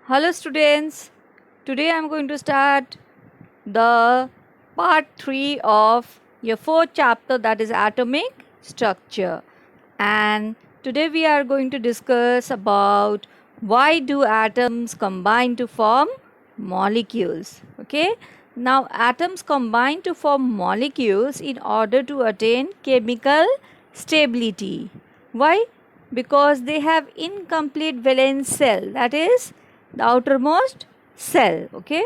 Hello students, today I am going to start the part 3 of your fourth chapter, that is atomic structure, and today we are going to discuss about why do atoms combine to form molecules. Okay, now atoms combine to form molecules in order to attain chemical stability. Why? Because they have incomplete valence shell, that is the outermost cell. Okay,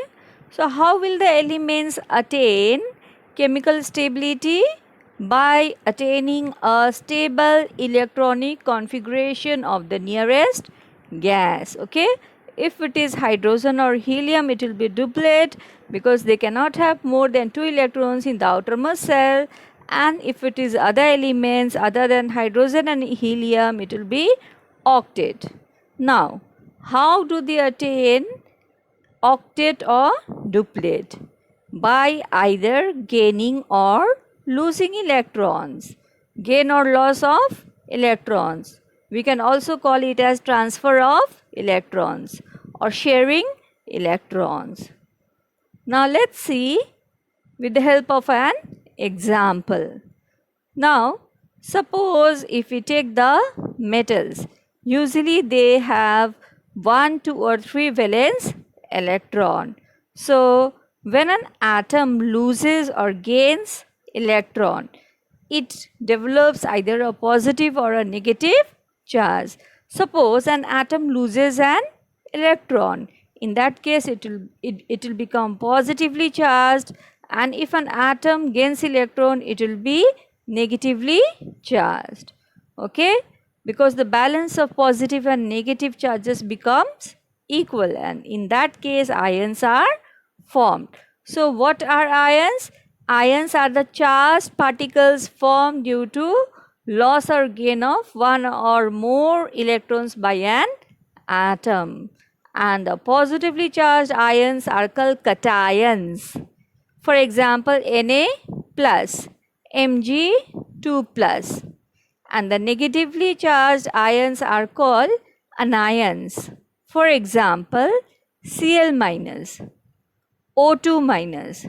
so how will the elements attain chemical stability? By attaining a stable electronic configuration of the nearest gas. Okay, if it is hydrogen or helium, it will be duplet because they cannot have more than 2 electrons in the outermost cell, and if it is other elements other than hydrogen and helium, it will be octet. Now, how do they attain octet or duplet? By either gaining or losing electrons. Gain or loss of electrons. We can also call it as transfer of electrons or sharing electrons. Now let's see with the help of an example. Now suppose if we take the metals, usually they have 1, 2 or 3 valence electron. So when an atom loses or gains electron, it develops either a positive or a negative charge. Suppose an atom loses an electron, in that case it will become positively charged, and if an atom gains electron, it will be negatively charged. Okay, because the balance of positive and negative charges becomes equal, and in that case ions are formed. So what are ions? Ions are the charged particles formed due to loss or gain of one or more electrons by an atom, and the positively charged ions are called cations. For example, Na plus, Mg2 plus, and the negatively charged ions are called anions. For example, Cl minus, O2 minus.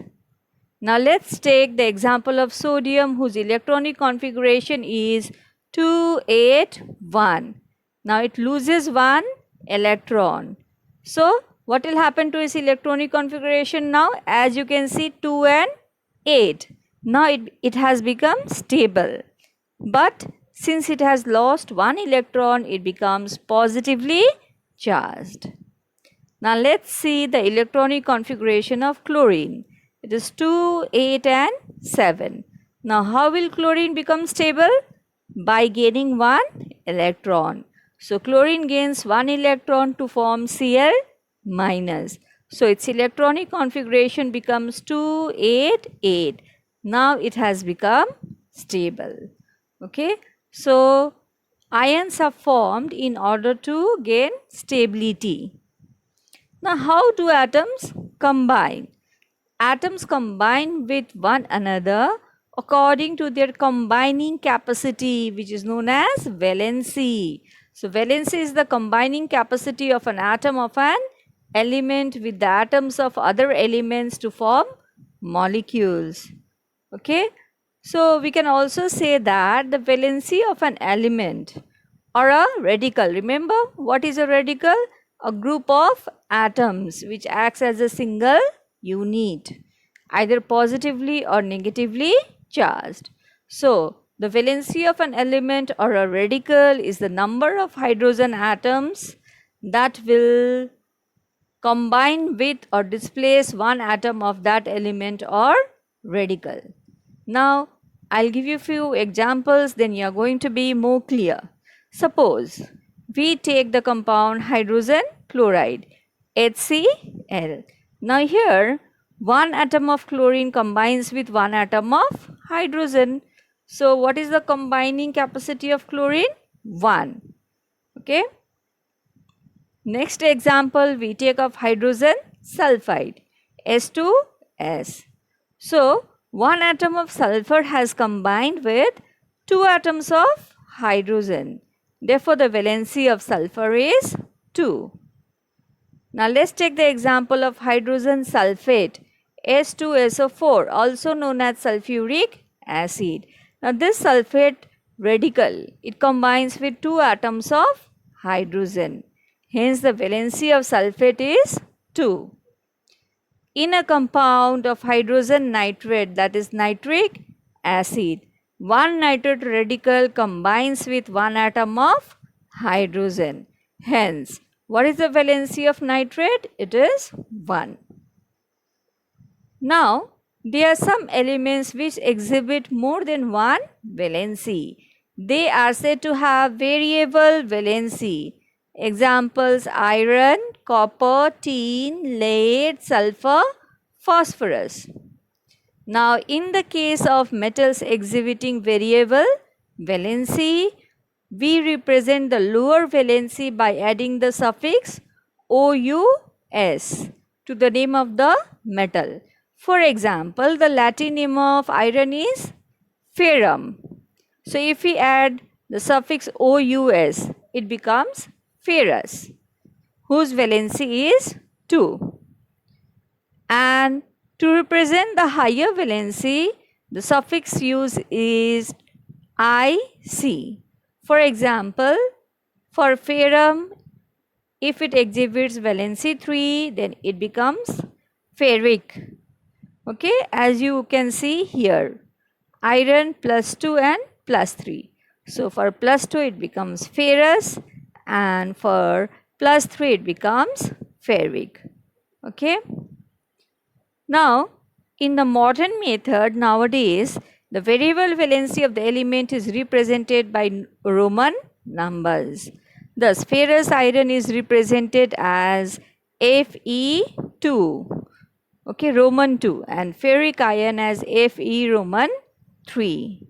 Now let's take the example of sodium, whose electronic configuration is 281. Now it loses one electron. So what will happen to its electronic configuration now? As you can see, 2 and 8. Now it has become stable. But since it has lost one electron, it becomes positively charged. Now let's see the electronic configuration of chlorine. It is 2, 8 and 7. Now how will chlorine become stable? By gaining one electron. So chlorine gains one electron to form Cl minus. So its electronic configuration becomes 2, 8, 8. Now it has become stable. Okay. So ions are formed in order to gain stability. Now, how do atoms combine? Atoms combine with one another according to their combining capacity, which is known as valency. So, valency is the combining capacity of an atom of an element with the atoms of other elements to form molecules. Okay. So, we can also say that the valency of an element or a radical. Remember what is a radical? A group of atoms which acts as a single unit, either positively or negatively charged. So, the valency of an element or a radical is the number of hydrogen atoms that will combine with or displace one atom of that element or radical. Now, I'll give you few examples, then you are going to be more clear. Suppose we take the compound hydrogen chloride, HCl. Now here, one atom of chlorine combines with one atom of hydrogen. So what is the combining capacity of chlorine? 1. Okay. Next example, we take of hydrogen sulfide, S2S. So one atom of sulfur has combined with 2 atoms of hydrogen. Therefore, the valency of sulfur is 2. Now let's take the example of hydrogen sulfate, H2SO4, also known as sulfuric acid. Now this sulfate radical, it combines with two atoms of hydrogen. Hence the valency of sulfate is 2. In a compound of hydrogen nitrate, that is nitric acid, one nitrate radical combines with one atom of hydrogen. Hence, what is the valency of nitrate? It is 1. Now, there are some elements which exhibit more than one valency. They are said to have variable valency. Examples: iron, copper, tin, lead, sulfur, phosphorus. Now, in the case of metals exhibiting variable valency, we represent the lower valency by adding the suffix OUS to the name of the metal. For example, the Latin name of iron is ferrum. So, if we add the suffix OUS, it becomes ferrous, whose valency is 2. And to represent the higher valency, the suffix used is IC. For example, for ferrum, if it exhibits valency 3, then it becomes ferric. Okay, as you can see here, iron plus 2 and plus 3. So for plus 2 it becomes ferrous, and for plus 3 it becomes ferric. Okay. Now, in the modern method nowadays, the variable valency of the element is represented by Roman numbers. Thus, ferrous iron is represented as Fe2, okay, Roman 2, and ferric iron as Fe Roman 3.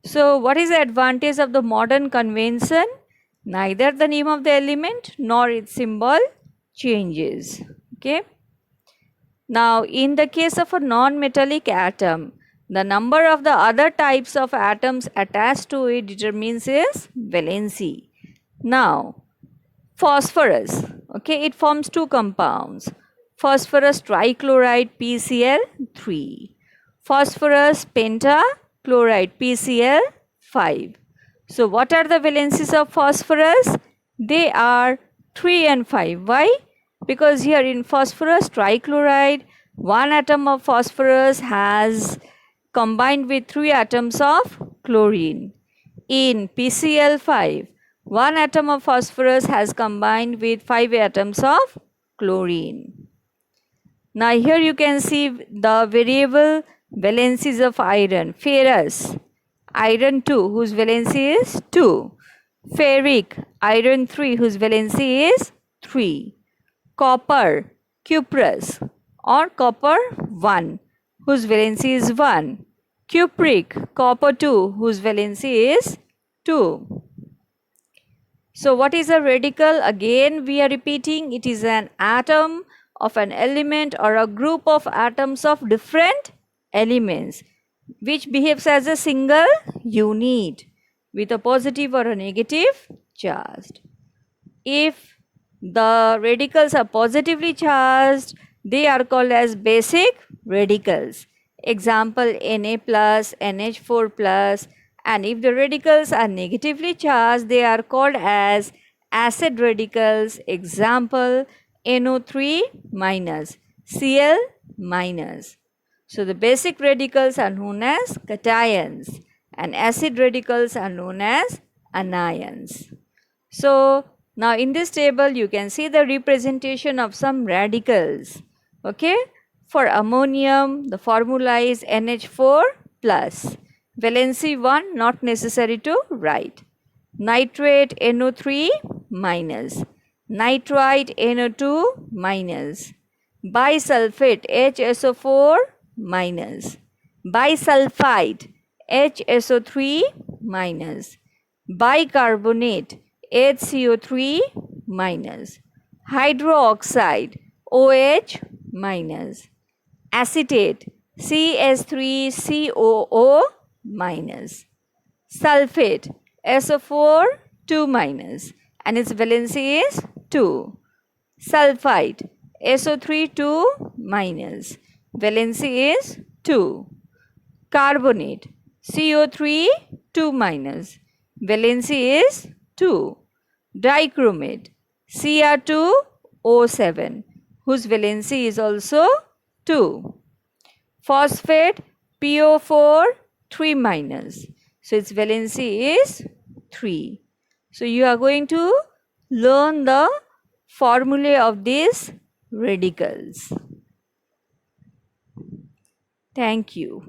So, what is the advantage of the modern convention? Neither the name of the element nor its symbol changes. Okay. Now, in the case of a non-metallic atom, the number of the other types of atoms attached to it determines its valency. Now, phosphorus, okay, it forms two compounds, phosphorus trichloride PCl3, phosphorus pentachloride PCl5. So, what are the valencies of phosphorus? They are 3 and 5. Why? Because here in phosphorus trichloride, one atom of phosphorus has combined with 3 atoms of chlorine. In PCl5, one atom of phosphorus has combined with 5 atoms of chlorine. Now here you can see the variable valencies of iron. Ferrous, iron 2, whose valency is 2. Ferric, iron 3, whose valency is 3. Copper, cuprous, or copper 1, whose valency is 1. Cupric, copper 2, whose valency is 2. So what is a radical? Again we are repeating, it is an atom of an element or a group of atoms of different elements which behaves as a single unit with a positive or a negative charge. If the radicals are positively charged, they are called as basic radicals. Example, Na plus, NH4 plus. And if the radicals are negatively charged, they are called as acid radicals. Example, NO3 minus, Cl minus. So the basic radicals are known as cations and acid radicals are known as anions. So now in this table you can see the representation of some radicals. Okay, for ammonium the formula is NH4 plus, valency 1, not necessary to write. Nitrate NO3 minus, nitrite NO2 minus, bisulfate HSO4 minus, bisulfite HSO3 minus, bicarbonate HCO3 minus, hydroxide OH minus, acetate CS3COO minus, sulfate SO4 2 minus, and its valency is 2. Sulfide, SO3 2 minus, valency is 2. Carbonate, CO3 2 minus, valency is 2. Dichromate, Cr2O7, whose valency is also 2. Phosphate, PO4 3 minus, so its valency is 3. So you are going to learn the formulae of these radicals. Thank you.